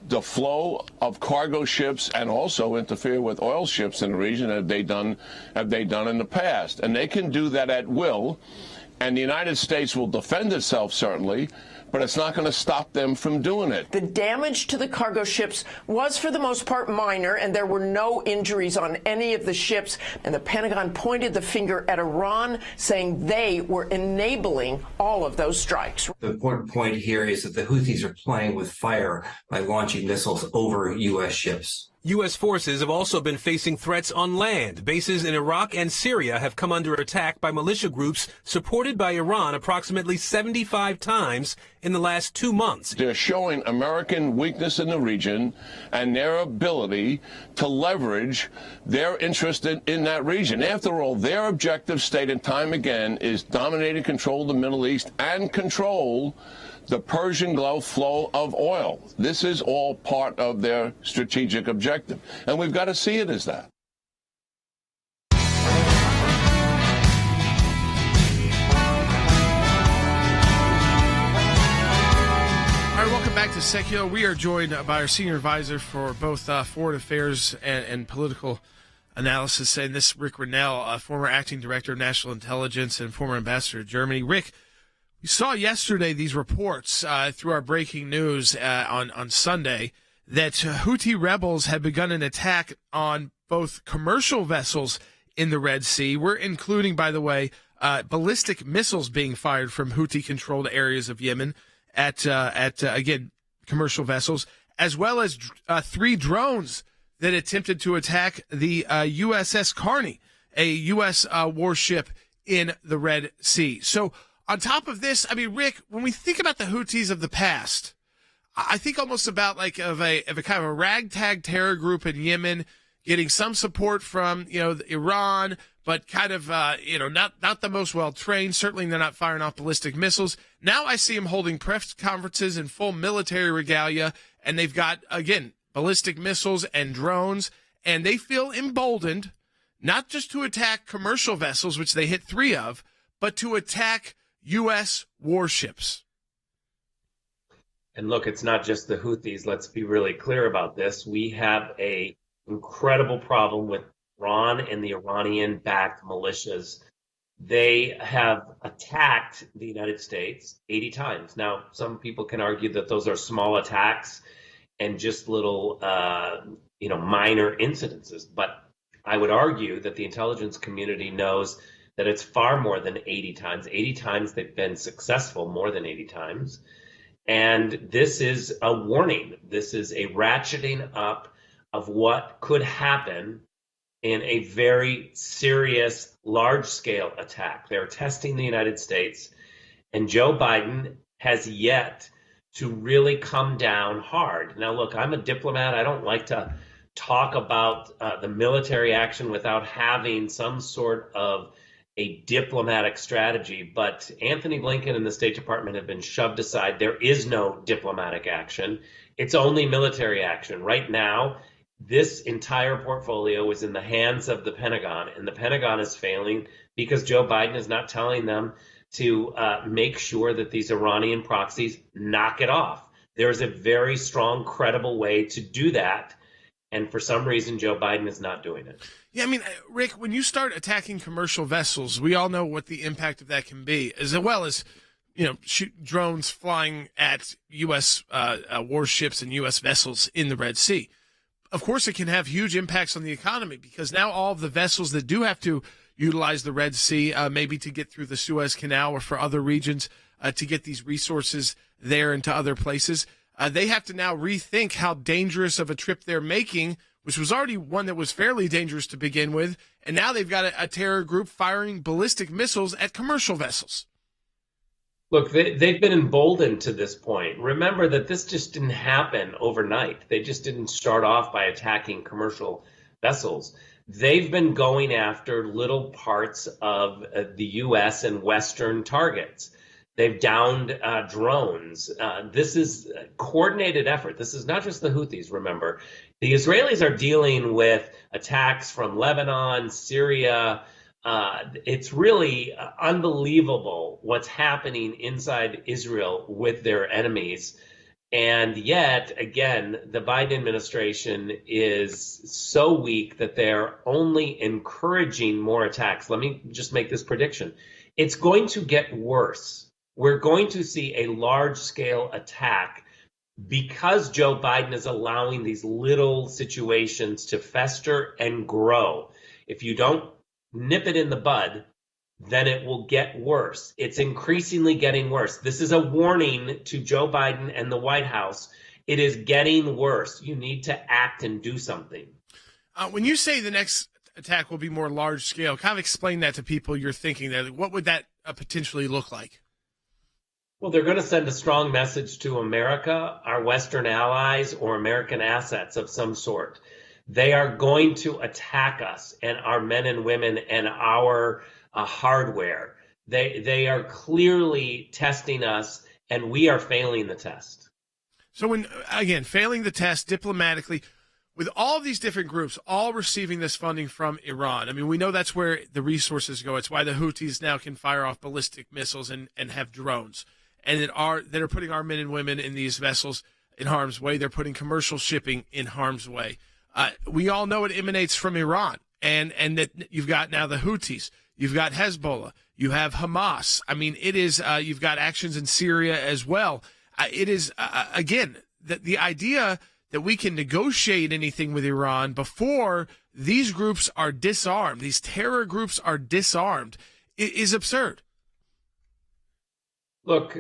the flow of cargo ships and also interfere with oil ships in the region as they've done in the past. And they can do that at will. And the United States will defend itself, certainly, but it's not going to stop them from doing it. The damage to the cargo ships was, for the most part, minor, and there were no injuries on any of the ships. And the Pentagon pointed the finger at Iran, saying they were enabling all of those strikes. The important point here is that the Houthis are playing with fire by launching missiles over U.S. ships. U.S. forces have also been facing threats on land. Bases in Iraq and Syria have come under attack by militia groups supported by Iran approximately 75 times in the last 2 months. They're showing American weakness in the region and their ability to leverage their interest in that region. After all, their objective, stated time again, is dominate and control the Middle East and control the Persian Gulf flow of oil. This is all part of their strategic objective, and we've got to see it as that. All right, welcome back to Sekulow. We are joined by our senior advisor for both foreign affairs and political analysis, and this Rick Rennell, former acting director of national intelligence and former ambassador to Germany. Rick, we saw yesterday these reports through our breaking news on Sunday that Houthi rebels had begun an attack on both commercial vessels in the Red Sea. We're including, by the way, ballistic missiles being fired from Houthi-controlled areas of Yemen at again, commercial vessels, as well as 3 drones that attempted to attack the USS Carney, a U.S. warship in the Red Sea. So, on top of this, I mean, Rick, when we think about the Houthis of the past, I think almost about like of a kind of a ragtag terror group in Yemen, getting some support from Iran, but kind of not the most well trained. Certainly, they're not firing off ballistic missiles. Now I see them holding press conferences in full military regalia, and they've got again ballistic missiles and drones, and they feel emboldened not just to attack commercial vessels, which they hit 3 of, but to attack U.S. warships. And look, it's not just the Houthis. Let's be really clear about this. We have an incredible problem with Iran and the Iranian-backed militias. They have attacked the United States 80 times. Now, some people can argue that those are small attacks and just little, minor incidences. But I would argue that the intelligence community knows that it's far more than 80 times. 80 times they've been successful, more than 80 times. And this is a warning. This is a ratcheting up of what could happen in a very serious, large-scale attack. They're testing the United States, and Joe Biden has yet to really come down hard. Now, look, I'm a diplomat. I don't like to talk about the military action without having some sort of a diplomatic strategy, but Anthony Blinken and the State Department have been shoved aside. There is no diplomatic action. It's only military action. Right now, this entire portfolio is in the hands of the Pentagon, and the Pentagon is failing because Joe Biden is not telling them to make sure that these Iranian proxies knock it off. There's a very strong, credible way to do that. And for some reason, Joe Biden is not doing it. Yeah, I mean, Rick, when you start attacking commercial vessels, we all know what the impact of that can be, as well as, drones flying at U.S. Warships and U.S. vessels in the Red Sea. Of course, it can have huge impacts on the economy, because now all of the vessels that do have to utilize the Red Sea, maybe to get through the Suez Canal or for other regions, to get these resources there and to other places, they have to now rethink how dangerous of a trip they're making, which was already one that was fairly dangerous to begin with. And now they've got a terror group firing ballistic missiles at commercial vessels. Look, they've been emboldened to this point. Remember that this just didn't happen overnight. They just didn't start off by attacking commercial vessels. They've been going after little parts of the U.S. and Western targets. They've downed drones. This is a coordinated effort. This is not just the Houthis, remember. The Israelis are dealing with attacks from Lebanon, Syria. It's really unbelievable what's happening inside Israel with their enemies. And yet, again, the Biden administration is so weak that they're only encouraging more attacks. Let me just make this prediction. It's going to get worse. We're going to see a large-scale attack because Joe Biden is allowing these little situations to fester and grow. If you don't nip it in the bud, then it will get worse. It's increasingly getting worse. This is a warning to Joe Biden and the White House. It is getting worse. You need to act and do something. When you say the next attack will be more large scale, kind of explain that to people you're thinking there. What would that potentially look like? Well, they're going to send a strong message to America, our Western allies, or American assets of some sort. They are going to attack us and our men and women and our hardware. They are clearly testing us, and we are failing the test. So when, again, failing the test diplomatically, with all of these different groups all receiving this funding from Iran, I mean, we know that's where the resources go. It's why the Houthis now can fire off ballistic missiles and have drones, and that are putting our men and women in these vessels in harm's way. They're putting commercial shipping in harm's way. We all know it emanates from Iran, and that you've got now the Houthis, you've got Hezbollah, you have Hamas. I mean, it is you've got actions in Syria as well. It is again the idea that we can negotiate anything with Iran before these groups are disarmed, these terror groups are disarmed, is absurd. Look,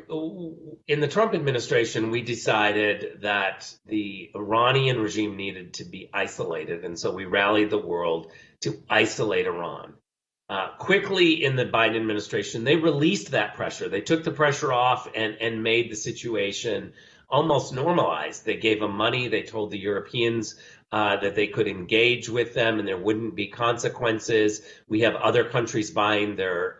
in the Trump administration, we decided that the Iranian regime needed to be isolated, and so we rallied the world to isolate Iran. Quickly in the Biden administration, they released that pressure. They took the pressure off and made the situation almost normalized. They gave them money. They told the Europeans that they could engage with them and there wouldn't be consequences. We have other countries buying their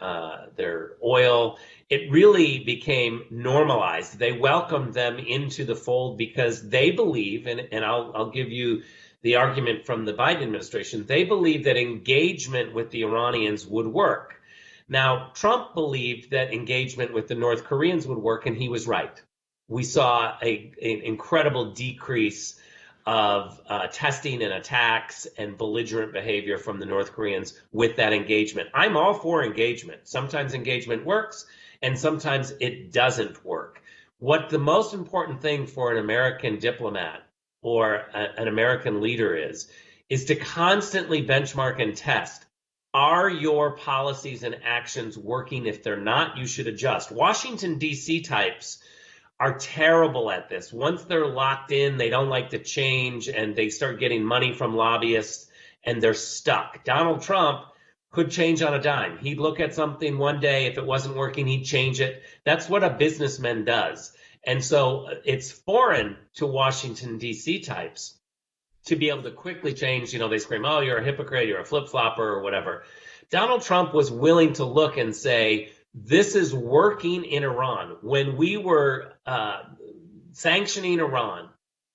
oil. It really became normalized. They welcomed them into the fold because they believe, and I'll give you the argument from the Biden administration, they believe that engagement with the Iranians would work. Now, Trump believed that engagement with the North Koreans would work, and he was right. We saw an incredible decrease of testing and attacks and belligerent behavior from the North Koreans with that engagement. I'm all for engagement. Sometimes engagement works, and sometimes it doesn't work. What the most important thing for an American diplomat or an American leader is to constantly benchmark and test. Are your policies and actions working? If they're not, you should adjust. Washington, D.C. types are terrible at this. Once they're locked in, they don't like to change, and they start getting money from lobbyists, and they're stuck. Donald Trump could change on a dime. He'd look at something one day. If it wasn't working, he'd change it. That's what a businessman does. And so it's foreign to Washington, D.C. types to be able to quickly change. You know, they scream, oh, you're a hypocrite, you're a flip-flopper or whatever. Donald Trump was willing to look and say, this is working in Iran. When we were sanctioning Iran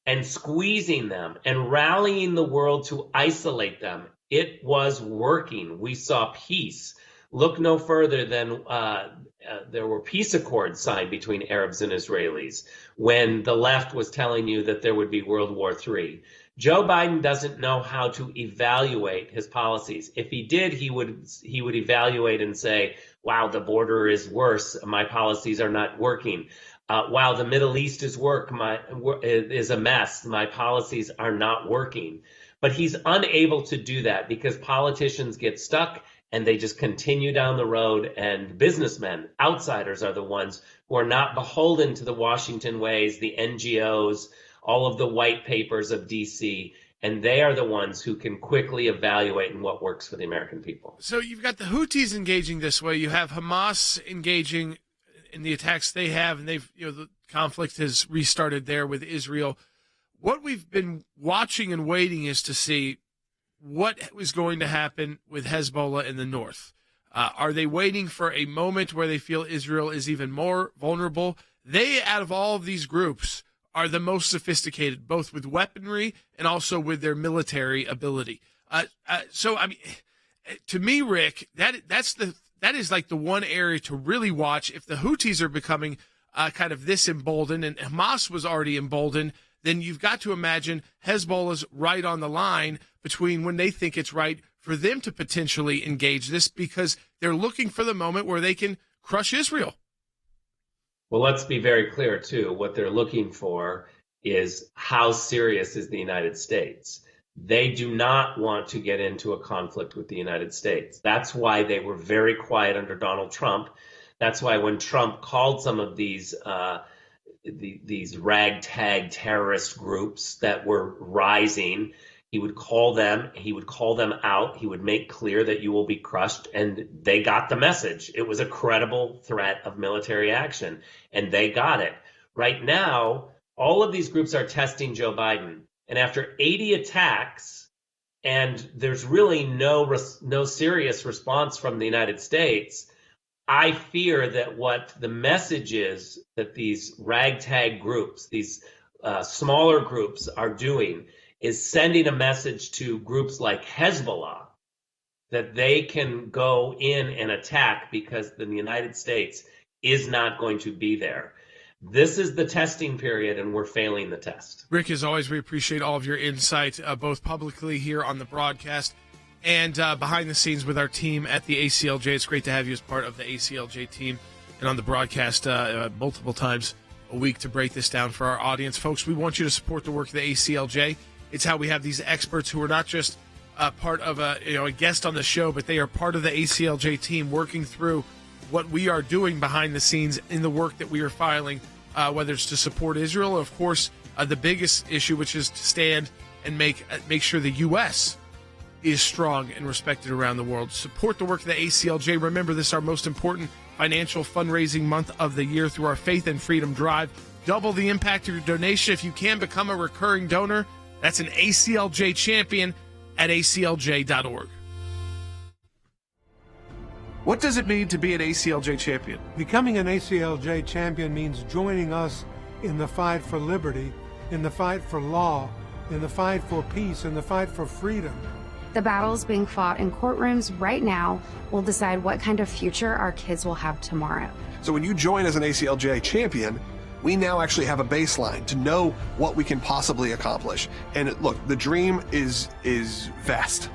and squeezing them and rallying the world to isolate them, it was working. We saw peace. Look no further than there were peace accords signed between Arabs and Israelis when the left was telling you that there would be World War III. Joe Biden doesn't know how to evaluate his policies. If he did, he would evaluate and say, wow, the border is worse. My policies are not working. Wow, the Middle East is a mess. My policies are not working. But he's unable to do that because politicians get stuck and they just continue down the road, and businessmen, outsiders, are the ones who are not beholden to the Washington ways, the NGOs, all of the white papers of DC, and they are the ones who can quickly evaluate what works for the American people. So you've got the Houthis engaging this way. You have Hamas engaging in the attacks they have, and the conflict has restarted there with Israel. What we've been watching and waiting is to see what is going to happen with Hezbollah in the north. Are they waiting for a moment where they feel Israel is even more vulnerable? They, out of all of these groups, are the most sophisticated, both with weaponry and also with their military ability. So, I mean, to me, Rick, that is like the one area to really watch. If the Houthis are becoming kind of this emboldened, and Hamas was already emboldened, then you've got to imagine Hezbollah's right on the line between when they think it's right for them to potentially engage this, because they're looking for the moment where they can crush Israel. Well, let's be very clear, too. What they're looking for is how serious is the United States. They do not want to get into a conflict with the United States. That's why they were very quiet under Donald Trump. That's why when Trump called some of these ragtag terrorist groups that were rising, he would call them out. He would make clear that you will be crushed. And they got the message. It was a credible threat of military action, and they got it. Right now, all of these groups are testing Joe Biden. And after 80 attacks, and there's really no serious response from the United States, I fear that what the message is that these ragtag groups, these smaller groups are doing, is sending a message to groups like Hezbollah that they can go in and attack because the United States is not going to be there. This is the testing period, and we're failing the test. Rick, as always, we appreciate all of your insight, both publicly here on the broadcast and behind the scenes with our team at the ACLJ. It's great to have you as part of the ACLJ team and on the broadcast multiple times a week to break this down for our audience. Folks, we want you to support the work of the ACLJ. It's how we have these experts who are not just part of a guest on the show, but they are part of the ACLJ team working through what we are doing behind the scenes in the work that we are filing, whether it's to support Israel, or, of course, the biggest issue, which is to stand and make sure the U.S. is strong and respected around the world. Support the work of the ACLJ. Remember, this is our most important financial fundraising month of the year through our Faith and Freedom Drive. Double the impact of your donation. If you can, become a recurring donor. That's an ACLJ champion at aclj.org. What does it mean to be an ACLJ champion? Becoming an ACLJ champion means joining us in the fight for liberty, in the fight for law, in the fight for peace, in the fight for freedom. The battles being fought in courtrooms right now will decide what kind of future our kids will have tomorrow. So when you join as an ACLJ champion, we now actually have a baseline to know what we can possibly accomplish. And look, the dream is vast.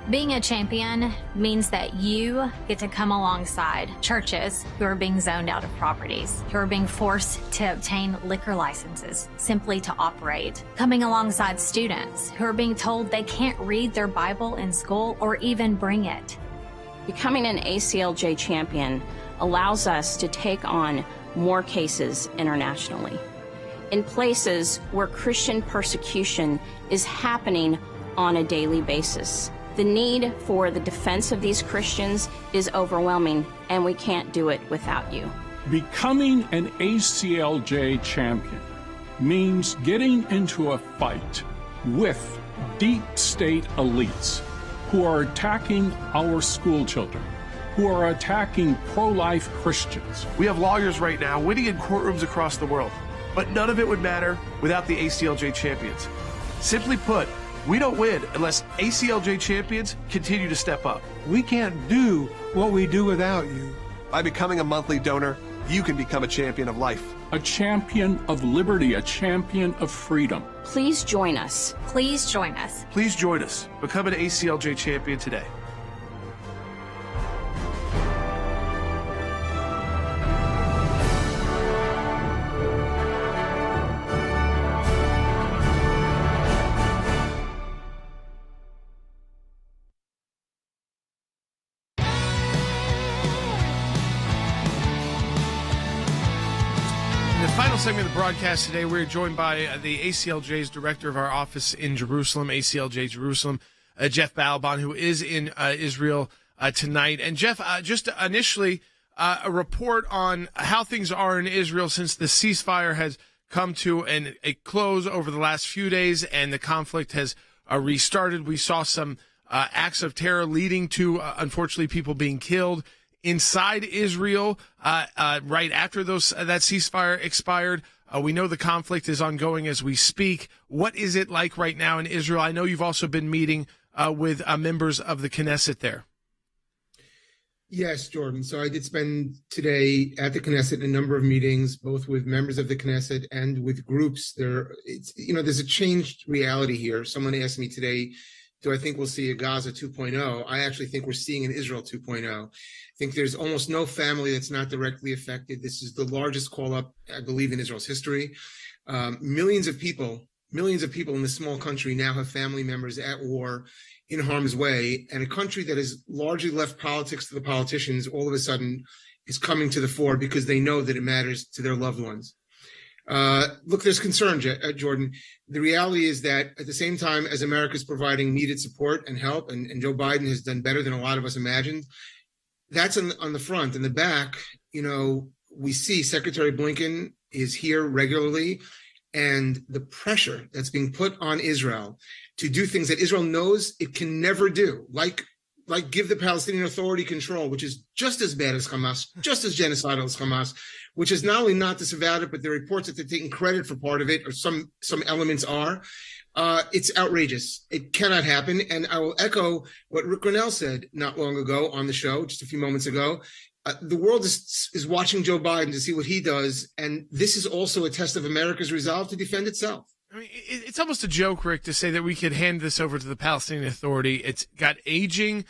Being a champion means that you get to come alongside churches who are being zoned out of properties, who are being forced to obtain liquor licenses simply to operate, coming alongside students who are being told they can't read their Bible in school or even bring it. Becoming an ACLJ champion allows us to take on more cases internationally. In places where Christian persecution is happening on a daily basis. The need for the defense of these Christians is overwhelming, and we can't do it without you. Becoming an ACLJ champion means getting into a fight with deep state elites who are attacking our school children, who are attacking pro-life Christians. We have lawyers right now winning in courtrooms across the world, but none of it would matter without the ACLJ champions. Simply put, We don't win unless ACLJ champions continue to step up. We can't do what we do without you. By becoming a monthly donor, you can become a champion of life. A champion of liberty, a champion of freedom. Please join us. Please join us. Please join us. Become an ACLJ champion today. Final segment of the broadcast today, we're joined by the ACLJ's director of our office in Jerusalem, ACLJ Jerusalem, Jeff Ballabon, who is in Israel tonight. And Jeff, just initially, a report on how things are in Israel since the ceasefire has come to a close over the last few days and the conflict has restarted. We saw some acts of terror leading to, unfortunately, people being killed inside Israel right after that ceasefire expired. We know the conflict is ongoing as we speak. What is it like right now in Israel? I know you've also been meeting with members of the Knesset there. Yes, Jordan. So I did spend today at the Knesset in a number of meetings, both with members of the Knesset and with groups. There's a changed reality here. Someone asked me today, do I think we'll see a Gaza 2.0? I actually think we're seeing an Israel 2.0. I think there's almost no family that's not directly affected. This is the largest call-up, I believe, in Israel's history. Millions of people in this small country now have family members at war in harm's way, and a country that has largely left politics to the politicians all of a sudden is coming to the fore because they know that it matters to their loved ones. Look, there's concern, Jordan. The reality is that at the same time as America is providing needed support and help, and Joe Biden has done better than a lot of us imagined, that's on the front. In the back, we see Secretary Blinken is here regularly, and the pressure that's being put on Israel to do things that Israel knows it can never do, like give the Palestinian Authority control, which is just as bad as Hamas, just as genocidal as Hamas, which is not only not disavowed it, but the reports that they're taking credit for part of it, or some elements are. It's outrageous. It cannot happen. And I will echo what Rick Grinnell said not long ago on the show, just a few moments ago. The world is watching Joe Biden to see what he does. And this is also a test of America's resolve to defend itself. I mean, it's almost a joke, Rick, to say that we could hand this over to the Palestinian Authority. It's got aging,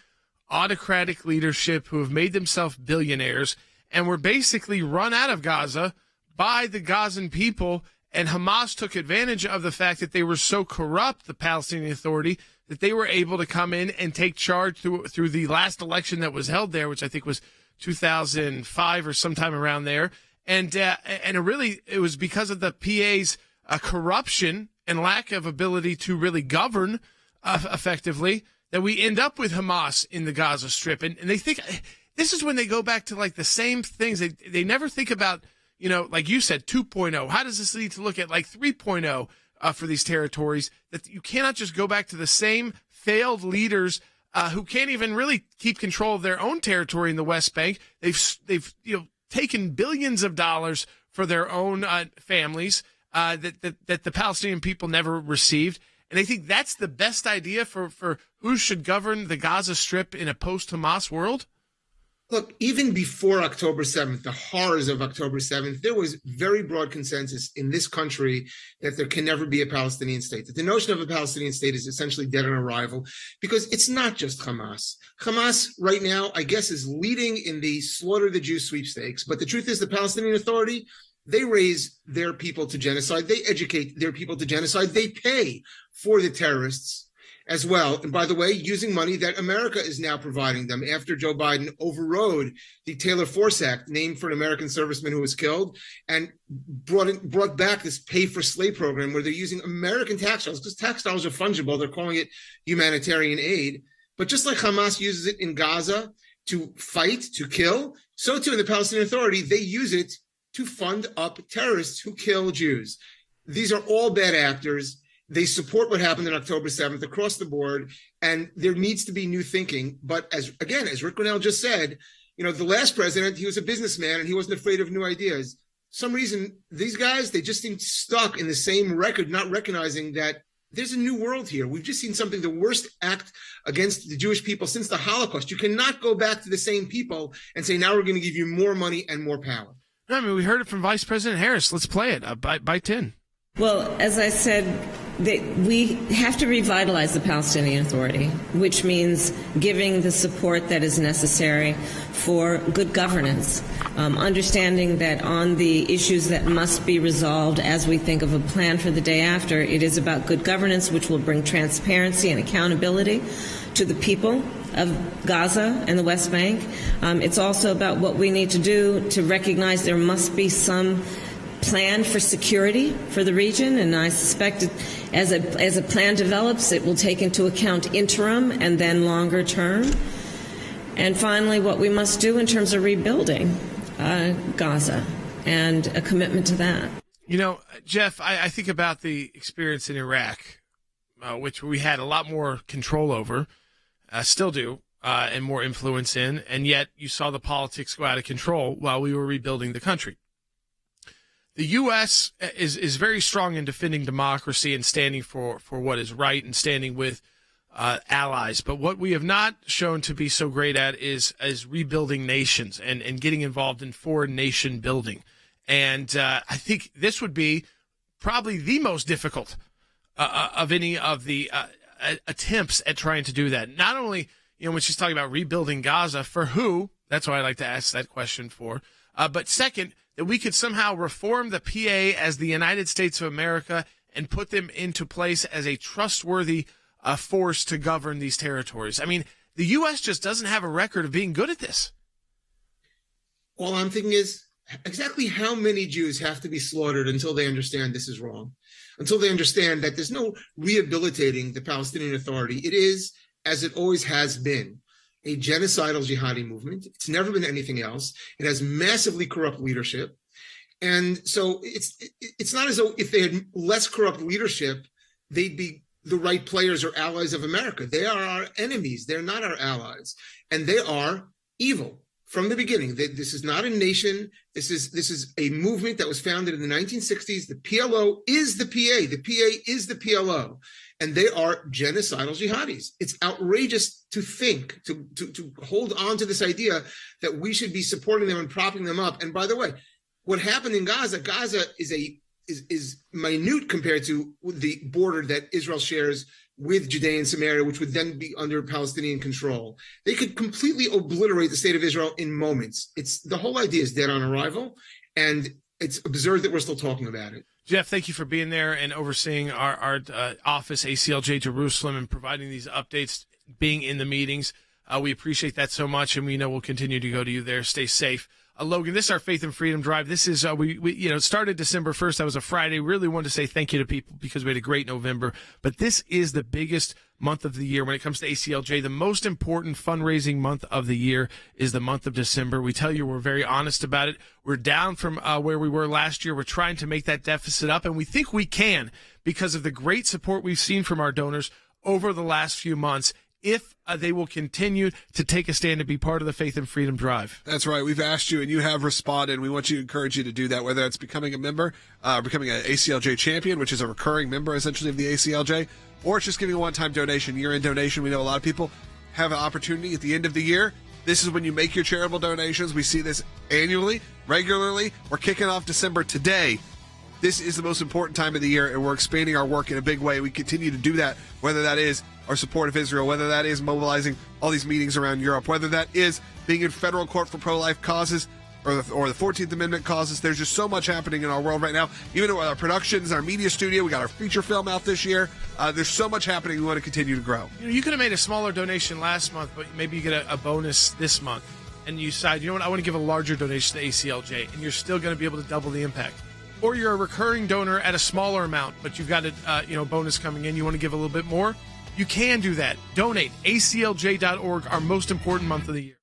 autocratic leadership who have made themselves billionaires, and were basically run out of Gaza by the Gazan people. And Hamas took advantage of the fact that they were so corrupt, the Palestinian Authority, that they were able to come in and take charge through the last election that was held there, which I think was 2005 or sometime around there. And it was because of the PA's corruption and lack of ability to really govern effectively that we end up with Hamas in the Gaza Strip. And they think this is when they go back to like the same things. They never think about, like you said, 2.0. How does this lead to look at like 3.0 for these territories? That you cannot just go back to the same failed leaders who can't even really keep control of their own territory in the West Bank. They've taken billions of dollars for their own families that the Palestinian people never received. And I think that's the best idea for who should govern the Gaza Strip in a post-Hamas world. Look, even before October 7th, the horrors of October 7th, there was very broad consensus in this country that there can never be a Palestinian state, that the notion of a Palestinian state is essentially dead on arrival, because it's not just Hamas. Hamas right now, I guess, is leading in the slaughter the Jews sweepstakes. But the truth is the Palestinian Authority, they raise their people to genocide. They educate their people to genocide. They pay for the terrorists as well. And by the way, using money that America is now providing them after Joe Biden overrode the Taylor Force Act, named for an American serviceman who was killed, and brought back this pay for slay program where they're using American tax dollars, because tax dollars are fungible. They're calling it humanitarian aid. But just like Hamas uses it in Gaza to fight, to kill, so too in the Palestinian Authority, they use it to fund up terrorists who kill Jews. These are all bad actors. They support what happened on October 7th across the board, and there needs to be new thinking. But as Rick Grinnell just said, the last president, he was a businessman and he wasn't afraid of new ideas. For some reason, these guys, they just seem stuck in the same record, not recognizing that there's a new world here. We've just seen something, the worst act against the Jewish people since the Holocaust. You cannot go back to the same people and say, now we're going to give you more money and more power. I mean, we heard it from Vice President Harris. Let's play it. Bite 10. Well, as I said, we have to revitalize the Palestinian Authority, which means giving the support that is necessary for good governance, understanding that on the issues that must be resolved as we think of a plan for the day after, it is about good governance, which will bring transparency and accountability to the people of Gaza and the West Bank. It's also about what we need to do to recognize there must be some plan for security for the region, and I suspect as a plan develops, it will take into account interim and then longer term. And finally, what we must do in terms of rebuilding Gaza and a commitment to that. You know, Jeff, I think about the experience in Iraq, which we had a lot more control over, still do, and more influence in, and yet you saw the politics go out of control while we were rebuilding the country. The U.S. is very strong in defending democracy and standing for what is right and standing with allies. But what we have not shown to be so great at is rebuilding nations and getting involved in foreign nation building. And I think this would be probably the most difficult of any of the attempts at trying to do that. Not only, when she's talking about rebuilding Gaza, for who? That's what I like to ask that question for. But second, that we could somehow reform the PA as the United States of America and put them into place as a trustworthy force to govern these territories. I mean, the U.S. just doesn't have a record of being good at this. All I'm thinking is exactly how many Jews have to be slaughtered until they understand this is wrong, until they understand that there's no rehabilitating the Palestinian Authority. It is, as it always has been, a genocidal jihadi movement. It's never been anything else. It has massively corrupt leadership. And so it's not as though if they had less corrupt leadership, they'd be the right players or allies of America. They are our enemies. They're not our allies. And they are evil from the beginning. This is not a nation. This is a movement that was founded in the 1960s. The PLO is the PA. The PA is the PLO. And they are genocidal jihadis. It's outrageous to think, to hold on to this idea that we should be supporting them and propping them up. And by the way, what happened in Gaza is minute compared to the border that Israel shares with Judea and Samaria, which would then be under Palestinian control. They could completely obliterate the state of Israel in moments. The whole idea is dead on arrival, and it's absurd that we're still talking about it. Jeff, thank you for being there and overseeing our office, ACLJ Jerusalem, and providing these updates, being in the meetings. We appreciate that so much, and we know we'll continue to go to you there. Stay safe. Logan, this is our Faith and Freedom Drive. This is, we started December 1st. That was a Friday. Really wanted to say thank you to people because we had a great November. But this is the biggest month of the year when it comes to ACLJ. The most important fundraising month of the year is the month of December. We tell you we're very honest about it. We're down from where we were last year. We're trying to make that deficit up, and we think we can because of the great support we've seen from our donors over the last few months. If they will continue to take a stand and be part of the Faith and Freedom Drive. That's right. We've asked you, and you have responded. We want to encourage you to do that, whether it's becoming a member, becoming an ACLJ champion, which is a recurring member, essentially, of the ACLJ, or it's just giving a one-time donation, year-end donation. We know a lot of people have an opportunity at the end of the year. This is when you make your charitable donations. We see this annually, regularly. We're kicking off December today. This is the most important time of the year, and we're expanding our work in a big way. We continue to do that, whether that is our support of Israel, whether that is mobilizing all these meetings around Europe, whether that is being in federal court for pro-life causes or the 14th Amendment causes. There's just so much happening in our world right now. Even with our productions, our media studio, we got our feature film out this year. There's so much happening. We want to continue to grow. You could have made a smaller donation last month, but maybe you get a bonus this month, and you decide, I want to give a larger donation to ACLJ, and you're still going to be able to double the impact. Or you're a recurring donor at a smaller amount, but you've got a bonus coming in. You want to give a little bit more? You can do that. Donate. ACLJ.org, our most important month of the year.